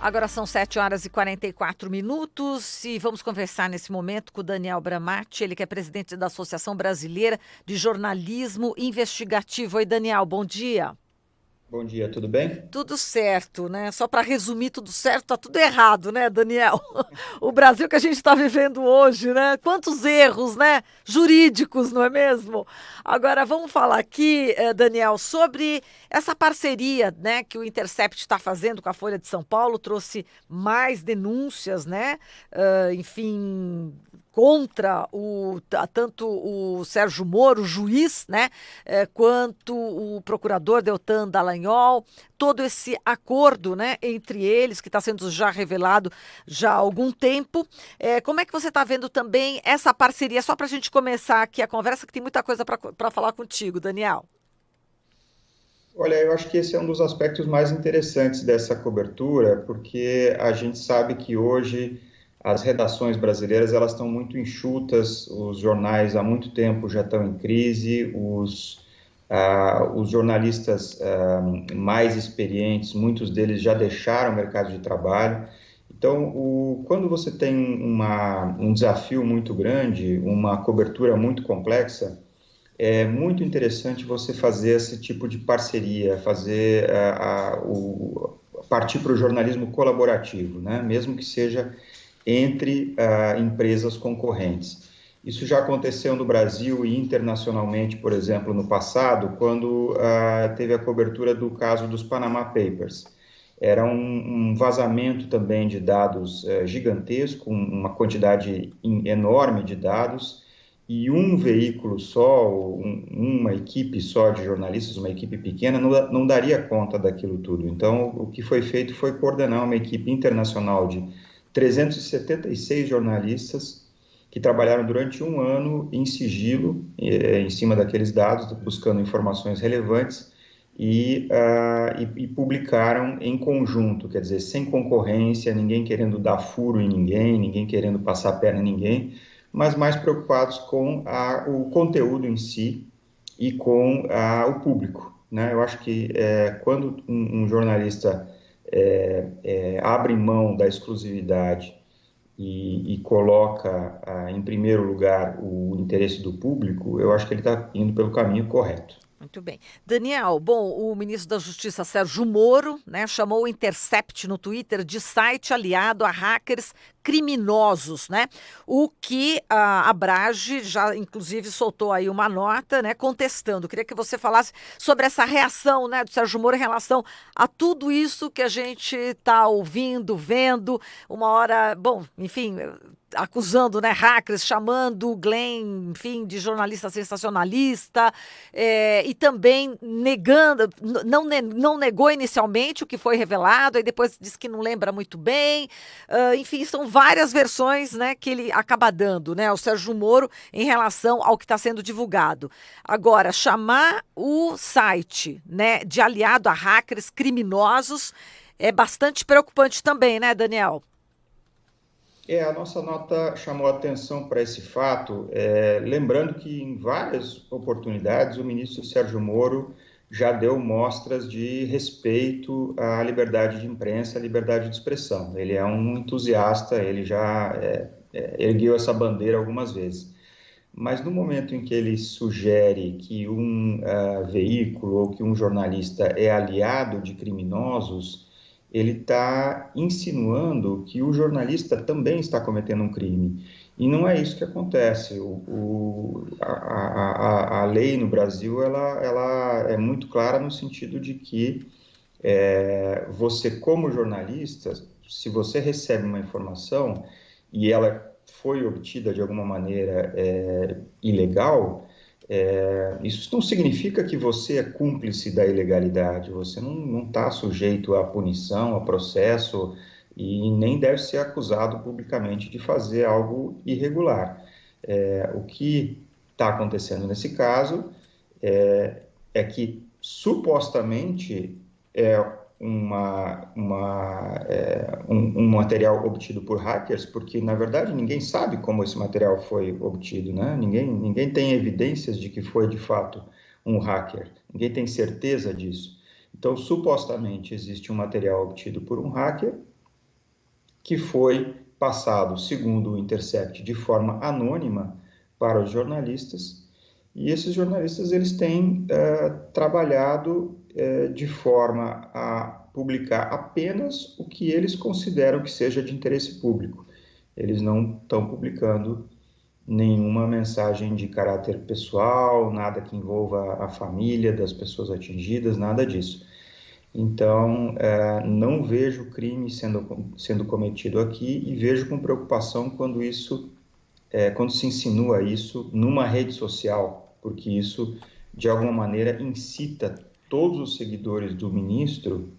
Agora são 7h44 e vamos conversar nesse momento com o Daniel Bramati, ele que é presidente da Associação Brasileira de Jornalismo Investigativo. Oi, Daniel, bom dia. Bom dia, tudo bem? Tudo certo, né? Só para resumir, tudo certo, tá tudo errado, né, Daniel? O Brasil que a gente está vivendo hoje, né? Quantos erros, né? Jurídicos, não é mesmo? Agora, vamos falar aqui, Daniel, sobre essa parceria, né, que o Intercept está fazendo com a Folha de São Paulo, trouxe mais denúncias, né? Enfim, contra tanto o Sérgio Moro, o juiz, né, quanto o procurador Deltan Dallagnol, todo esse acordo, né, entre eles, que está sendo já revelado já há algum tempo. Como é que você está vendo também essa parceria? Só para a gente começar aqui a conversa, que tem muita coisa para falar contigo, Daniel. Olha, eu acho que esse é um dos aspectos mais interessantes dessa cobertura, porque a gente sabe que hoje as redações brasileiras elas estão muito enxutas, os jornais há muito tempo já estão em crise, os jornalistas mais experientes, muitos deles já deixaram o mercado de trabalho. Então, quando você tem um desafio muito grande, uma cobertura muito complexa, é muito interessante você fazer esse tipo de parceria, fazer partir para o jornalismo colaborativo, né? Mesmo que seja entre empresas concorrentes. Isso já aconteceu no Brasil e internacionalmente, por exemplo, no passado, quando teve a cobertura do caso dos Panama Papers. Era um vazamento também de dados gigantesco, uma quantidade enorme de dados, e um veículo só, uma equipe só de jornalistas, uma equipe pequena, não daria conta daquilo tudo. Então, o que foi feito foi coordenar uma equipe internacional de 376 jornalistas que trabalharam durante um ano em sigilo, em cima daqueles dados, buscando informações relevantes, e publicaram em conjunto, quer dizer, sem concorrência, ninguém querendo dar furo em ninguém, ninguém querendo passar a perna em ninguém, mas mais preocupados com o conteúdo em si e com o público, né? Eu acho que quando um jornalista abre mão da exclusividade e coloca em primeiro lugar o interesse do público, eu acho que ele está indo pelo caminho correto. Muito bem. Daniel, bom, o ministro da Justiça, Sérgio Moro, né, chamou o Intercept no Twitter de site aliado a hackers criminosos, né? O que a Abrage já, inclusive, soltou aí uma nota, né, contestando. Queria que você falasse sobre essa reação, né, do Sérgio Moro em relação a tudo isso que a gente está ouvindo, vendo, uma hora, bom, enfim, acusando, né, hackers, chamando o Glenn, enfim, de jornalista sensacionalista, e também negando, não negou inicialmente o que foi revelado, aí depois disse que não lembra muito bem, enfim, são várias versões, né, que ele acaba dando, né, ao Sérgio Moro em relação ao que está sendo divulgado. Agora, chamar o site, né, de aliado a hackers criminosos é bastante preocupante também, né, Daniel? A nossa nota chamou atenção para esse fato, lembrando que em várias oportunidades o ministro Sérgio Moro já deu mostras de respeito à liberdade de imprensa, à liberdade de expressão. Ele é um entusiasta, ele já ergueu essa bandeira algumas vezes. Mas no momento em que ele sugere que um veículo ou que um jornalista é aliado de criminosos, ele está insinuando que o jornalista também está cometendo um crime. E não é isso que acontece. A lei no Brasil ela é muito clara no sentido de que você, como jornalista, se você recebe uma informação e ela foi obtida de alguma maneira ilegal, isso não significa que você é cúmplice da ilegalidade, você não está sujeito à punição, a processo, e nem deve ser acusado publicamente de fazer algo irregular. O que está acontecendo nesse caso é que supostamente é um material obtido por hackers, porque na verdade ninguém sabe como esse material foi obtido, né? Ninguém tem evidências de que foi de fato um hacker, ninguém tem certeza disso. Então, supostamente, existe um material obtido por um hacker que foi passado, segundo o Intercept, de forma anônima para os jornalistas, e esses jornalistas eles têm trabalhado de forma a publicar apenas o que eles consideram que seja de interesse público. Eles não estão publicando nenhuma mensagem de caráter pessoal, nada que envolva a família das pessoas atingidas, nada disso. Então, não vejo crime sendo cometido aqui e vejo com preocupação quando se insinua isso numa rede social, porque isso, de alguma maneira, incita todos os seguidores do ministro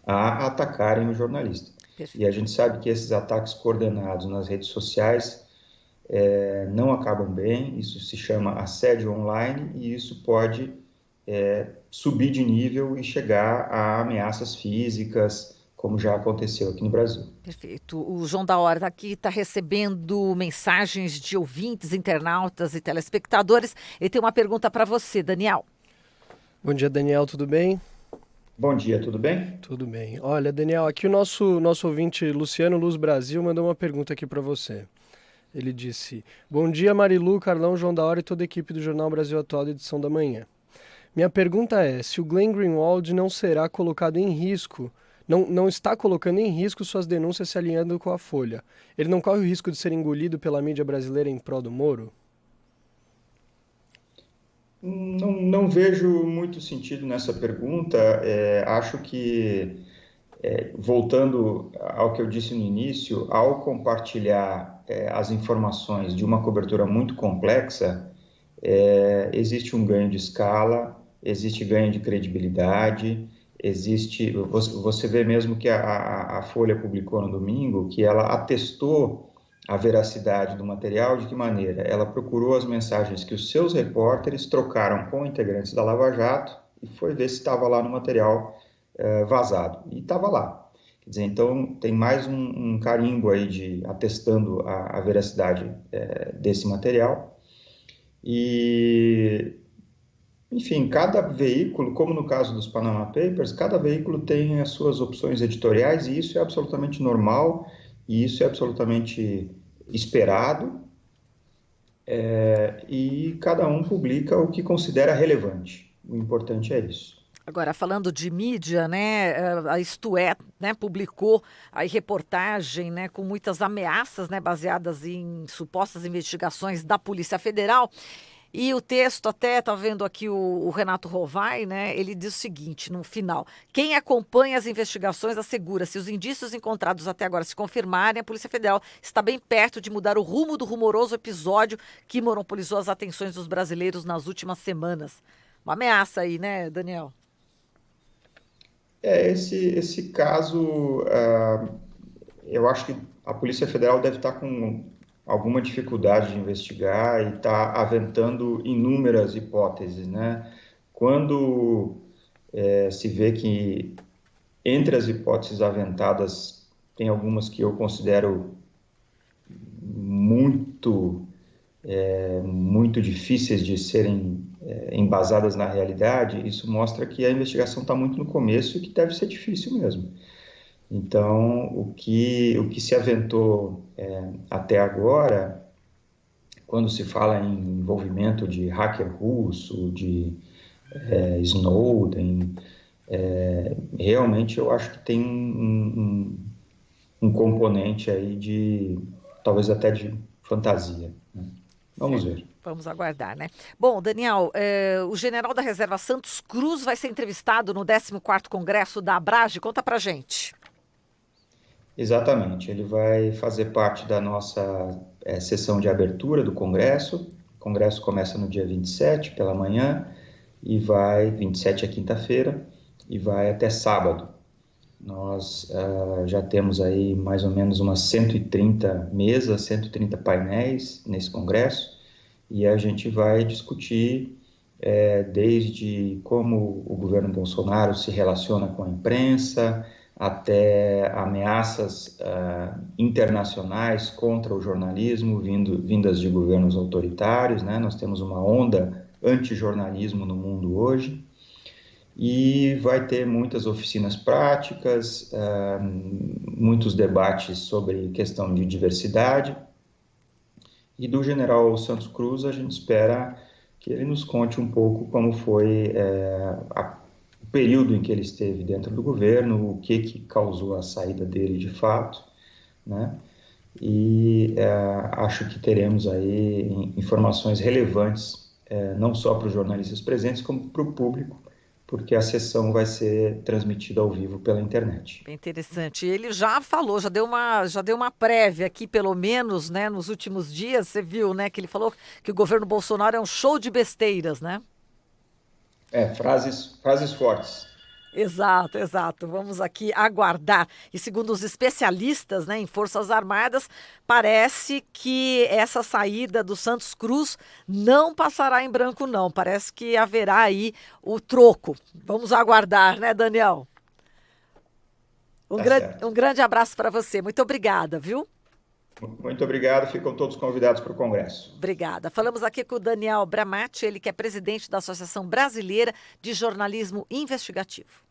a atacarem o jornalista. E a gente sabe que esses ataques coordenados nas redes sociais não acabam bem, isso se chama assédio online e isso pode subir de nível e chegar a ameaças físicas, como já aconteceu aqui no Brasil. Perfeito. O João da Hora aqui está recebendo mensagens de ouvintes, internautas e telespectadores. Ele tem uma pergunta para você, Daniel. Bom dia, Daniel, tudo bem? Bom dia, tudo bem? Tudo bem. Olha, Daniel, aqui o nosso ouvinte Luciano Luz Brasil mandou uma pergunta aqui para você. Ele disse: bom dia, Marilu, Carlão, João da Hora e toda a equipe do Jornal Brasil Atual, edição da manhã. Minha pergunta é se o Glenn Greenwald não será colocado em risco, não está colocando em risco suas denúncias se alinhando com a Folha. Ele não corre o risco de ser engolido pela mídia brasileira em prol do Moro? Não vejo muito sentido nessa pergunta. Acho que, voltando ao que eu disse no início, ao compartilhar as informações de uma cobertura muito complexa, existe um ganho de escala, existe ganho de credibilidade, você vê mesmo que a Folha publicou no domingo que ela atestou a veracidade do material. De que maneira? Ela procurou as mensagens que os seus repórteres trocaram com integrantes da Lava Jato e foi ver se estava lá no material vazado. E estava lá. Quer dizer, então tem mais um carimbo aí atestando a veracidade desse material. E, enfim, cada veículo, como no caso dos Panama Papers, cada veículo tem as suas opções editoriais e isso é absolutamente normal e isso é absolutamente esperado, e cada um publica o que considera relevante. O importante é isso. Agora, falando de mídia, né, a Isto É, né, publicou aí reportagem, né, com muitas ameaças, né, baseadas em supostas investigações da Polícia Federal. E o texto, até está vendo aqui o Renato Rovai, né? Ele diz o seguinte, no final: quem acompanha as investigações assegura, se os indícios encontrados até agora se confirmarem, a Polícia Federal está bem perto de mudar o rumo do rumoroso episódio que monopolizou as atenções dos brasileiros nas últimas semanas. Uma ameaça aí, né, Daniel? Esse caso, eu acho que a Polícia Federal deve estar com alguma dificuldade de investigar e está aventando inúmeras hipóteses, né? Quando se vê que entre as hipóteses aventadas tem algumas que eu considero muito difíceis de serem embasadas na realidade, isso mostra que a investigação está muito no começo e que deve ser difícil mesmo. Então, o que se aventou até agora, quando se fala em envolvimento de hacker russo, de Snowden, realmente eu acho que tem um componente aí talvez até de fantasia, né? Vamos ver. Vamos aguardar, né? Bom, Daniel, o general da reserva Santos Cruz vai ser entrevistado no 14º Congresso da Abrage. Conta pra gente. Exatamente, ele vai fazer parte da nossa sessão de abertura do Congresso. O Congresso começa no dia 27, pela manhã, e 27 é quinta-feira, e vai até sábado. Nós já temos aí mais ou menos umas 130 mesas, 130 painéis nesse Congresso, e a gente vai discutir desde como o governo Bolsonaro se relaciona com a imprensa, até ameaças internacionais contra o jornalismo vindas de governos autoritários, né? Nós temos uma onda anti-jornalismo no mundo hoje e vai ter muitas oficinas práticas, muitos debates sobre questão de diversidade. E do general Santos Cruz, a gente espera que ele nos conte um pouco como foi o período em que ele esteve dentro do governo, o que causou a saída dele de fato, né? E acho que teremos aí informações relevantes, não só para os jornalistas presentes, como para o público, porque a sessão vai ser transmitida ao vivo pela internet. Bem interessante. Ele já falou, já deu uma prévia aqui, pelo menos, né, nos últimos dias, você viu, né, que ele falou que o governo Bolsonaro é um show de besteiras, né? Frases fortes. Exato, exato. Vamos aqui aguardar. E segundo os especialistas, né, em Forças Armadas, parece que essa saída do Santos Cruz não passará em branco, não. Parece que haverá aí o troco. Vamos aguardar, né, Daniel? Um grande abraço para você. Muito obrigada, viu? Muito obrigado. Ficam todos convidados para o Congresso. Obrigada. Falamos aqui com o Daniel Bramati, ele que é presidente da Associação Brasileira de Jornalismo Investigativo.